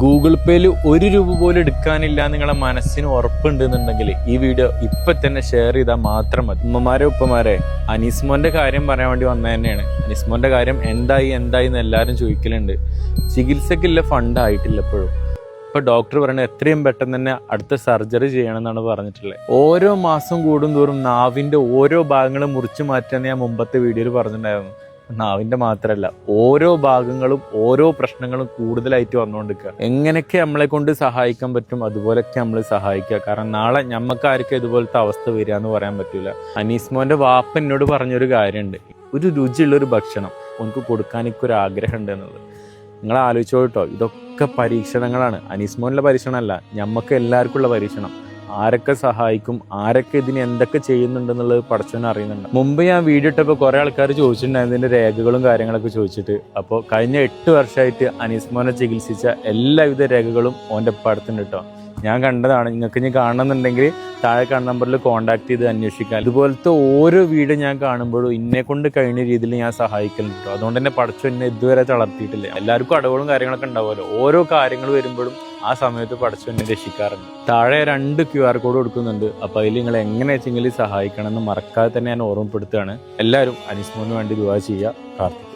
Google പേയിൽ ₹1 പോലും എടുക്കാനില്ല നിങ്ങളെ മനസ്സിന് ഉറപ്പുണ്ടെന്നുണ്ടെങ്കിൽ ഈ വീഡിയോ ഇപ്പൊ തന്നെ ഷെയർ ചെയ്താൽ മാത്രം മതി. ഉമ്മമാരെ ഉപ്പമാരെ, അനീസ്മോന്റെ കാര്യം പറയാൻ വേണ്ടി വന്നത് തന്നെയാണ്. അനീസ്മോന്റെ കാര്യം എന്തായി എന്ന് എല്ലാവരും ചോദിക്കലുണ്ട്. ചികിത്സക്കുള്ള ഫണ്ട് ആയിട്ടില്ല ഇപ്പോഴും. ഇപ്പൊ ഡോക്ടർ പറയുന്നത് എത്രയും പെട്ടെന്ന് തന്നെ അടുത്ത സർജറി ചെയ്യണം എന്നാണ് പറഞ്ഞിട്ടുള്ളത്. ഓരോ മാസം കൂടുന്തോറും നാവിന്റെ ഓരോ ഭാഗങ്ങളും മുറിച്ചു മാറ്റാന്ന് ഞാൻ മുമ്പത്തെ വീഡിയോയിൽ പറഞ്ഞിട്ടുണ്ടായിരുന്നു. നാവിന്റെ മാത്രമല്ല, ഓരോ ഭാഗങ്ങളും ഓരോ പ്രശ്നങ്ങളും കൂടുതലായിട്ട് വന്നുകൊണ്ടിരിക്കുക. എങ്ങനെയൊക്കെ നമ്മളെ കൊണ്ട് സഹായിക്കാൻ പറ്റും അതുപോലൊക്കെ നമ്മൾ സഹായിക്കുക. കാരണം നാളെ ഞമ്മക്ക് ആർക്കും ഇതുപോലത്തെ അവസ്ഥ വരിക എന്ന് പറയാൻ പറ്റൂല. അനീസ്മോന്റെ വാപ്പ എന്നോട് പറഞ്ഞൊരു കാര്യമുണ്ട്, ഒരു രുചിയുള്ളൊരു ഭക്ഷണം എനിക്ക് കൊടുക്കാൻ എനിക്കൊരു ആഗ്രഹം ഉണ്ട് എന്നുള്ളത്. നിങ്ങൾ ആലോചിച്ചോ കേട്ടോ, ഇതൊക്കെ പരീക്ഷണങ്ങളാണ്. അനീസ്മോനിലെ പരീക്ഷണമല്ല, ഞമ്മക്ക് എല്ലാവർക്കും ഉള്ള പരീക്ഷണം. ആരൊക്കെ സഹായിക്കും, ആരൊക്കെ ഇതിന് എന്തൊക്കെ ചെയ്യുന്നുണ്ടെന്നുള്ളത് പടച്ചവന് അറിയുന്നുണ്ട്. മുമ്പ് ഞാൻ വീഡിയോ ഇട്ടപ്പോൾ കുറെ ആൾക്കാർ ചോദിച്ചിട്ടുണ്ടായിരുന്നു ഇതിന്റെ രേഖകളും കാര്യങ്ങളൊക്കെ ചോദിച്ചിട്ട്. അപ്പോൾ കഴിഞ്ഞ 8 വർഷമായിട്ട് അനീസ്മോനെ ചികിത്സിച്ച എല്ലാവിധ രേഖകളും ഓൻ്റെ പടത്തുണ്ട് കേട്ടോ. ഞാൻ കണ്ടതാണ്. നിങ്ങൾക്ക് ഇനി കാണണമെന്നുണ്ടെങ്കിൽ താഴെ കാണുന്ന നമ്പറിൽ കോൺടാക്ട് ചെയ്ത് അന്വേഷിക്കാം. ഇതുപോലത്തെ ഓരോ വീഡിയോ ഞാൻ കാണുമ്പോഴും എന്നെ കൊണ്ട് കഴിഞ്ഞ രീതിയിൽ ഞാൻ സഹായിക്കലുണ്ട് കേട്ടോ. അതുകൊണ്ട് തന്നെ പടച്ചു എന്നെ ഇതുവരെ തളർത്തിയിട്ടില്ല. എല്ലാവർക്കും അടവുകളും കാര്യങ്ങളൊക്കെ ഉണ്ടാവുമല്ലോ. ഓരോ കാര്യങ്ങൾ വരുമ്പോഴും ആ സമയത്ത് പടച്ചു എന്നെ രക്ഷിക്കാറുണ്ട്. താഴെ 2 QR കോഡ് കൊടുക്കുന്നുണ്ട്. അപ്പോൾ അതിൽ നിങ്ങൾ എങ്ങനെ വെച്ചെങ്കിലും സഹായിക്കണം എന്ന് മറക്കാതെ തന്നെ ഞാൻ ഓർമ്മപ്പെടുത്തുകയാണ്. എല്ലാവരും അനീസ്മോന് വേണ്ടി ദുആ ചെയ്യുക, പ്രാർത്ഥിക്കുക.